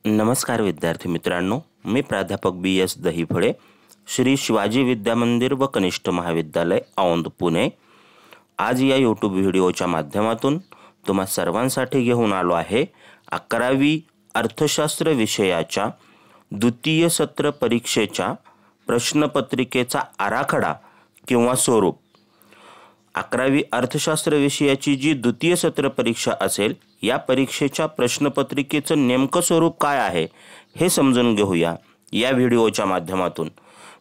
नमस्कार विद्यार्थी मित्रांनो, मी प्राध्यापक BS दहीफळे, श्री शिवाजी विद्या मंदिर व कनिष्ठ महाविद्यालय औंध पुणे। आज या यूट्यूब व्हिडिओच्या माध्यमातून तुम्हा सर्वांसाठी घेऊन आलो आहे 11वी अर्थशास्त्र विषयाच्या द्वितीय सत्र परीक्षेच्या प्रश्नपत्रिकेचा आराखडा किंवा स्वरूप। 11वी अर्थशास्त्र विषयाची जी द्वितीय सत्र परीक्षा असेल, या परीक्षेच्या प्रश्नपत्रिकेचं नेमकं स्वरूप काय आहे हे समजून घेऊया या व्हिडिओच्या माध्यमातून।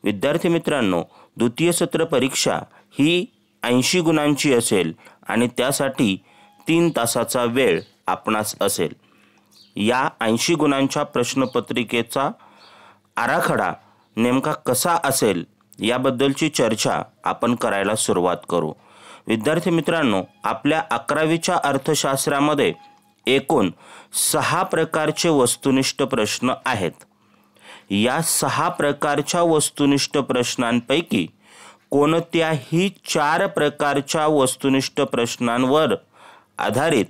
विद्यार्थी मित्रांनो, द्वितीय सत्र परीक्षा ही 80 गुणांची असेल आणि त्यासाठी 3 तासाचा वेळ आपणास असेल। या 80 गुणांच्या प्रश्नपत्रिकेचा आराखडा नेमका कसा असेल याबद्दलची चर्चा आपण करायला सुरुवात करू। विद्यार्थी मित्रांनो, आपल्या 11वीच्या अर्थशास्त्रामध्ये एकूण 6 प्रकारचे वस्तुनिष्ठ प्रश्न आहेत। या 6 प्रकारच्या वस्तुनिष्ठ प्रश्नांपैकी कोणत्याही 4 प्रकारच्या वस्तुनिष्ठ प्रश्नांवर आधारित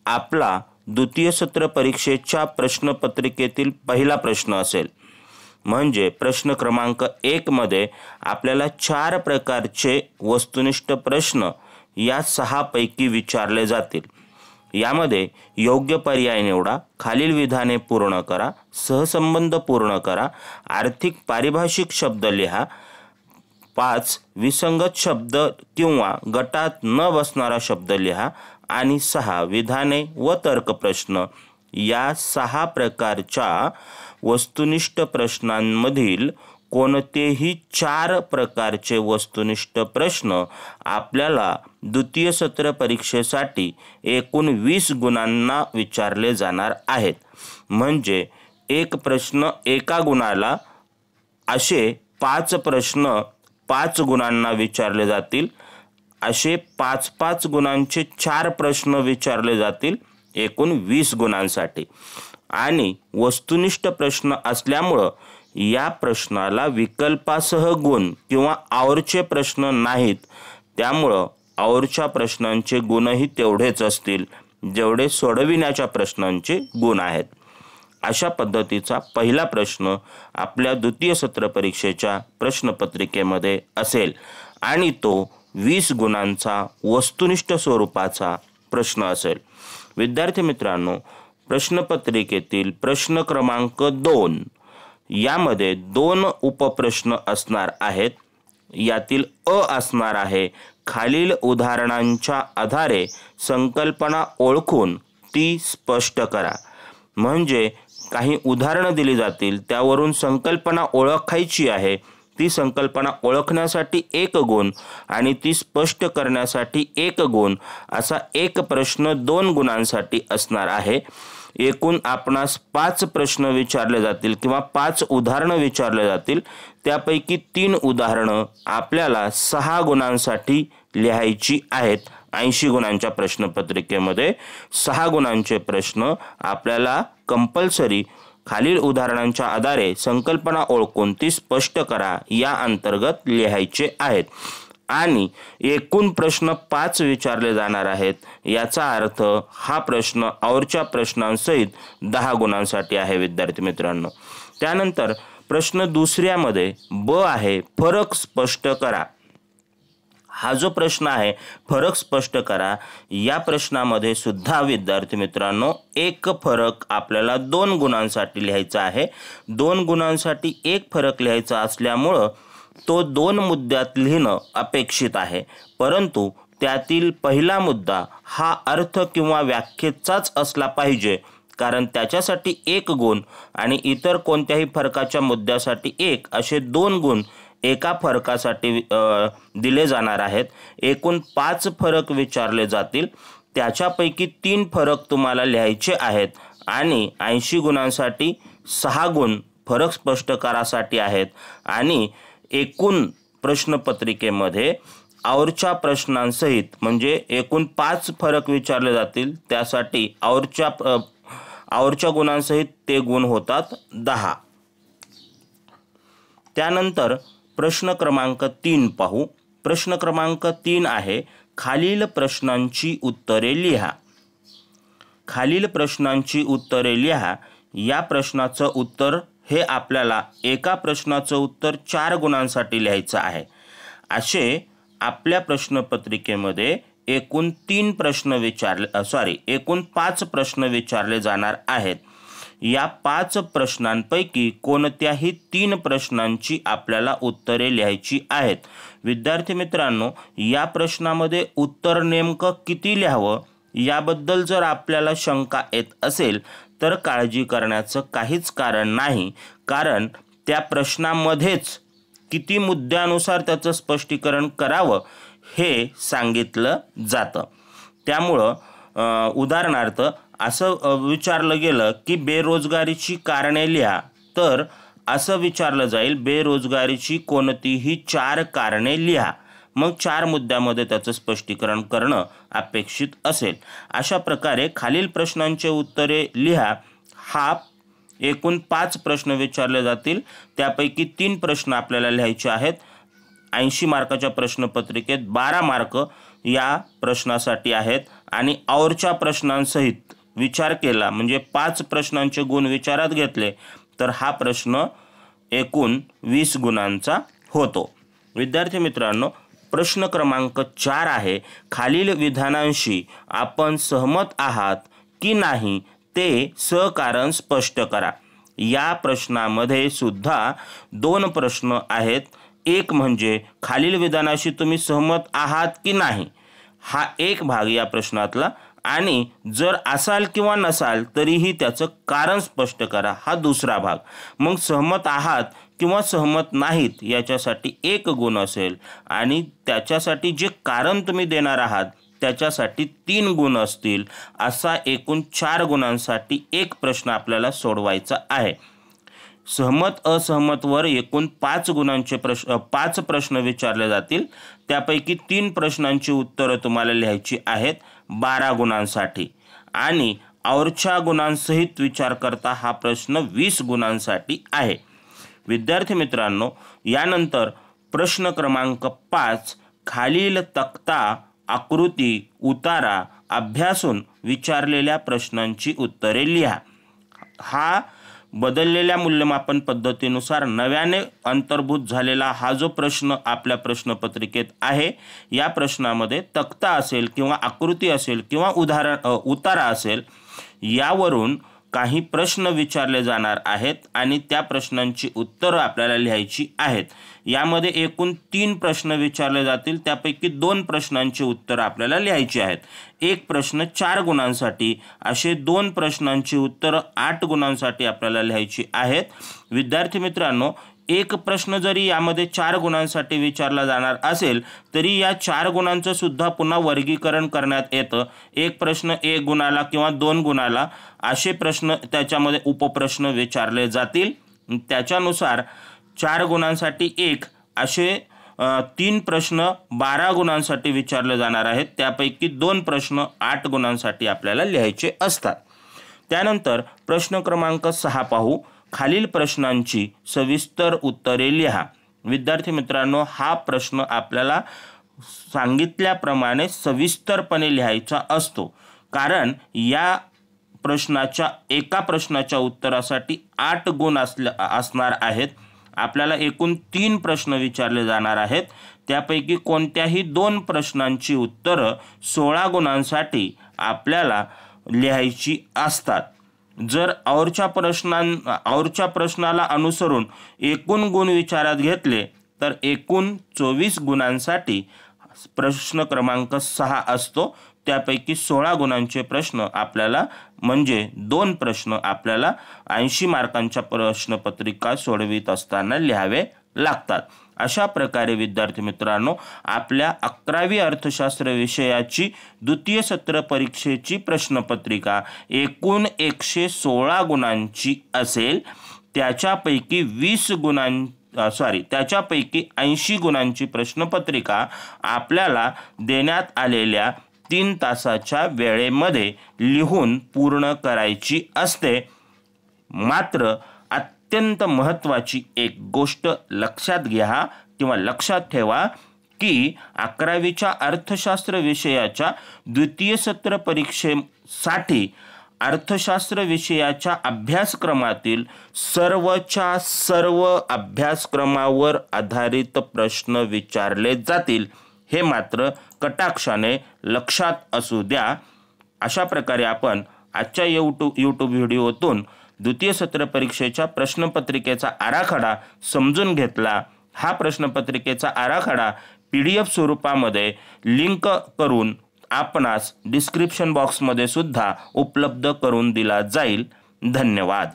आपला द्वितीय सत्र परीक्षेच्या प्रश्नपत्रिकेतील पहिला प्रश्न असेल। म्हणजे प्रश्न क्रमांक 1 मध्ये आपल्याला 4 प्रकारचे वस्तुनिष्ठ प्रश्न या 6 पैकी विचारले जातील। यामध्ये योग्य पर्याय निवडा, खालील विधाने पूर्ण करा, सहसंबंध पूर्ण करा, आर्थिक पारिभाषिक शब्द लिहा, 5 विसंगत शब्द किंवा गटात न बसणारा शब्द लिहा आणि 6 विधाने व तर्क प्रश्न। या 6 प्रकारच्या वस्तुनिष्ठ प्रश्नांमधील कोणतेही 4 प्रकारचे वस्तुनिष्ठ प्रश्न आपल्याला द्वितीय सत्र परीक्षेसाठी एकूण 20 गुणांना विचारले जाणार आहेत। म्हणजे एक प्रश्न एका गुणाला असे 5 प्रश्न 5 गुणांना विचारले जातील। असे 5-5 गुणांचे 4 प्रश्न विचारले जातील एकूण 20 गुणांसाठी। आणि वस्तुनिष्ठ प्रश्न असल्यामुळं या प्रश्नाला विकल्पासह गुण किंवा आवरचे प्रश्न नाहीत, त्यामुळं आवरच्या प्रश्नांचे गुणही तेवढेच असतील जेवढे सोडविण्याच्या प्रश्नांचे गुण आहेत। अशा पद्धतीचा पहिला प्रश्न आपल्या द्वितीय सत्र परीक्षेच्या प्रश्नपत्रिकेमध्ये असेल आणि तो 20 गुणांचा वस्तुनिष्ठ स्वरूपाचा प्रश्न असेल। विद्यार्थी मित्रांनो, प्रश्नपत्रिकेतील प्रश्न क्रमांक 2 यामध्ये 2 उपप्रश्न असणार आहेत। यातील अ असणार आहे, खालील उदाहरणांच्या आधारे संकल्पना ओळखून ती स्पष्ट करा। म्हणजे काही उदाहरणं दिली जातील, त्यावरून संकल्पना ओळखायची आहे। ती संकल्पना ओळखण्यासाठी 1 गुण आणि ती स्पष्ट करण्यासाठी 1 गुण, असा एक प्रश्न 2 गुणांसाठी असणार आहे। एकूण आपणास 5 प्रश्न विचारले जातील किंवा 5 उदाहरणं विचारले जातील। त्यापैकी 3 उदाहरणं आपल्याला 6 गुणांसाठी लिहायची आहेत। 80 गुणांच्या प्रश्नपत्रिकेमध्ये 6 गुणांचे प्रश्न आपल्याला कंपल्सरी खालील उदाहरणांच्या आधारे संकल्पना ओळखून ती स्पष्ट करा या अंतर्गत लिहायचे आहेत। आणि एकूण प्रश्न 5 विचारले जाणार आहेत। याचा अर्थ हा प्रश्न आवरच्या प्रश्नांसहित 10 गुणांसाठी आहे विद्यार्थी मित्रांनो। त्यानंतर प्रश्न दुसऱ्यामध्ये ब आहे, फरक स्पष्ट करा। हा जो प्रश्न आहे, फरक स्पष्ट करा, या प्रश्नामध्ये सुद्धा विद्यार्थी मित्रांनो 1 फरक आपल्याला 2 गुणांसाठी लिहायचा आहे। 2 गुणांसाठी 1 फरक लिहायचा असल्यामुळं तो 2 मुद्द्यात लिहिणं अपेक्षित आहे। परंतु त्यातील पहिला मुद्दा हा अर्थ किंवा व्याख्येचाच असला पाहिजे, कारण त्याच्यासाठी 1 गुण आणि इतर कोणत्याही फरकाच्या मुद्द्यासाठी 1 असे 2 गुण एका फरकासाठी दिले जाणार आहेत। एकूण 5 फरक विचारले जातील, त्याच्यापैकी 3 फरक तुम्हाला लिहायचे आहेत आणि 80 गुणांसाठी 6 गुण फरक स्पष्ट करासाठी आहेत। आणि एकूण प्रश्नपत्रिकेमध्ये आवरच्या प्रश्नांसहित म्हणजे एकूण 5 फरक विचारले जातील, त्यासाठी आवरच्या गुणांसहित ते गुण होतात 10। त्यानंतर प्रश्न क्रमांक 3 पाहू। प्रश्न क्रमांक 3 आहे, खालील प्रश्नांची उत्तरे लिहा। खालील प्रश्नांची उत्तरे लिहा या प्रश्नाचं उत्तर हे आपल्याला एका प्रश्नाचं उत्तर 4 गुणांसाठी लिहायचं आहे। असे आपल्या प्रश्नपत्रिकेमध्ये एकूण 5 प्रश्न विचारले जाणार आहेत। या 5 प्रश्नांपैकी कोणत्याही 3 प्रश्नांची आपल्याला उत्तरे लिहायची आहेत। विद्यार्थी मित्रांनो, या प्रश्नामध्ये उत्तर नेमकं किती लिहावं याबद्दल जर आपल्याला शंका येत असेल तर काळजी करण्याचं काहीच कारण नाही, कारण त्या प्रश्नामध्येच किती मुद्द्यानुसार त्याचं स्पष्टीकरण करावं हे सांगितलं जातं। त्यामुळं उदाहरणार्थ असं विचारलं गेलं की बेरोजगारीची कारणे लिहा, तर असं विचारलं जाईल बेरोजगारीची कोणतीही 4 कारणे लिहा। मग 4 मुद्द्यामध्ये त्याचं स्पष्टीकरण करणं अपेक्षित असेल। अशा प्रकारे खालील प्रश्नांचे उत्तरे लिहा। हा एकूण 5 प्रश्न विचारले जातील, त्यापैकी 3 प्रश्न आपल्याला लिहायचे आहेत। 80 मार्काच्या प्रश्नपत्रिकेत 12 मार्क या प्रश्नासाठी आहेत आणि औरच्या प्रश्नांसहित विचार केला म्हणजे 5 प्रश्नांचे गुण विचारात घेतले तर हा प्रश्न एकूण 20 गुणांचा होतो। विद्यार्थी मित्रांनो, प्रश्न क्रमांक 4 आहे, खालील विधानांशी आपण सहमत आहात की नाही ते सहकारण स्पष्ट करा। या प्रश्नामध्ये सुद्धा 2 प्रश्न आहेत। एक म्हणजे खालील विधानाशी तुम्ही सहमत आहात की नाही, हा एक भाग या प्रश्नातला, आणि जर असाल किंवा नसाल तरीही त्याचं कारण स्पष्ट करा, हा दुसरा भाग। मग सहमत आहात किंवा सहमत नाहीत याच्यासाठी 1 गुण असेल आणि त्याच्यासाठी जे कारण तुम्ही देणार आहात त्याच्यासाठी 3 गुण असतील। असा एकूण 4 गुणांसाठी 1 प्रश्न आपल्याला सोडवायचा आहे। सहमत असहमतवर एकूण 5 गुणांचे 5 प्रश्न विचारले जातील, त्यापैकी 3 प्रश्नांची उत्तरं तुम्हाला लिहायची आहेत 12 गुणांसाठी, आणि औरच्या गुणांसहित विचार करता हा प्रश्न 20 गुणांसाठी आहे। विद्यार्थी मित्रांनो, यानंतर प्रश्न क्रमांक 5, खालील तक्ता आकृती उतारा अभ्यासून विचारलेल्या प्रश्नांची उत्तरे लिहा। हा बदललेल्या मूल्यमापन पद्धतीनुसार नव्याने अंतर्भूत झालेला हा जो प्रश्न आपल्या प्रश्नपत्रिकेत आहे, या प्रश्नामध्ये तक्ता असेल किंवा आकृती असेल किंवा उतारा असेल, यावरून काही प्रश्न विचारले जाणार आहेत आणि त्या प्रश्नांची उत्तरं आपल्याला लिहायची आहेत। यामध्ये एकूण 3 प्रश्न विचारले जातील, त्यापैकी 2 प्रश्नांची उत्तरं आपल्याला लिहायची आहेत। 1 प्रश्न 4 गुणांसाठी, असे 2 प्रश्नांची उत्तरं 8 गुणांसाठी आपल्याला लिहायची आहेत। विद्यार्थी मित्रांनो, 1 प्रश्न जरी यामध्ये 4 गुणांसाठी विचारला जाणार असेल तरी या 4 गुणांचं सुद्धा पुन्हा वर्गीकरण करण्यात येतं। 1 प्रश्न 1 गुणाला किंवा 2 गुणाला असे प्रश्न त्याच्यामध्ये उपप्रश्न विचारले जातील। त्याच्यानुसार 4 गुणांसाठी 1 असे 3 प्रश्न 12 गुणांसाठी विचारले जाणार आहेत, त्यापैकी 2 प्रश्न 8 गुणांसाठी आपल्याला लिहायचे असतात। त्यानंतर प्रश्न क्रमांक 6 पाहू, खालील प्रश्नांची सविस्तर उत्तरे लिहा। विद्यार्थी मित्रांनो, हा प्रश्न आपल्याला सांगितल्याप्रमाणे सविस्तरपणे लिहायचा असतो, कारण या प्रश्नाच्या एका प्रश्नाच्या उत्तरासाठी 8 गुण असणार आहेत। आपल्याला एकूण 3 प्रश्न विचारले जाणार आहेत, त्यापैकी कोणत्याही 2 प्रश्नांची उत्तरं 16 गुणांसाठी आपल्याला लिहायची असतात। जर औरच्या प्रश्नाला अनुसरून एकूण गुण विचारात घेतले तर एकूण 24 गुणांसाठी प्रश्न क्रमांक 6 असतो, त्यापैकी 16 गुणांचे प्रश्न आपल्याला म्हणजे 2 प्रश्न आपल्याला 80 मार्कांच्या प्रश्नपत्रिका सोडवित असताना लिहावे लागतात। अशा प्रकारे विद्यार्थी मित्रांनो, आपल्या 11वी अर्थशास्त्र विषयाची द्वितीय सत्र परीक्षेची प्रश्नपत्रिका एकूण 116 गुणांची असेल। त्याच्यापैकी 80 गुणांची प्रश्नपत्रिका आपल्याला देण्यात आलेल्या 3 तासाच्या वेळेमध्ये लिहून पूर्ण करायची असते। मात्र अत्यंत महत्त्वाची एक गोष्ट लक्षात घ्या किंवा लक्षात ठेवा की 11वीच्या अर्थशास्त्र विषयाच्या द्वितीय सत्र परीक्षेसाठी अर्थशास्त्र विषयाच्या अभ्यासक्रमातील सर्वच्या सर्व अभ्यासक्रमावर आधारित प्रश्न विचारले जातील, हे मात्र कटाक्षाने लक्षात असू द्या। अशा प्रकारे आपण आजच्या यूट्यूब व्हिडिओतून द्वितीय सत्र परीक्षेच्या प्रश्नपत्रिकेचा आराखडा समजून घेतला। हा प्रश्नपत्रिकेचा आराखडा PDF स्वरूपामध्ये लिंक करून आपणास डिस्क्रिप्शन बॉक्समध्ये सुद्धा उपलब्ध करून दिला जाईल। धन्यवाद।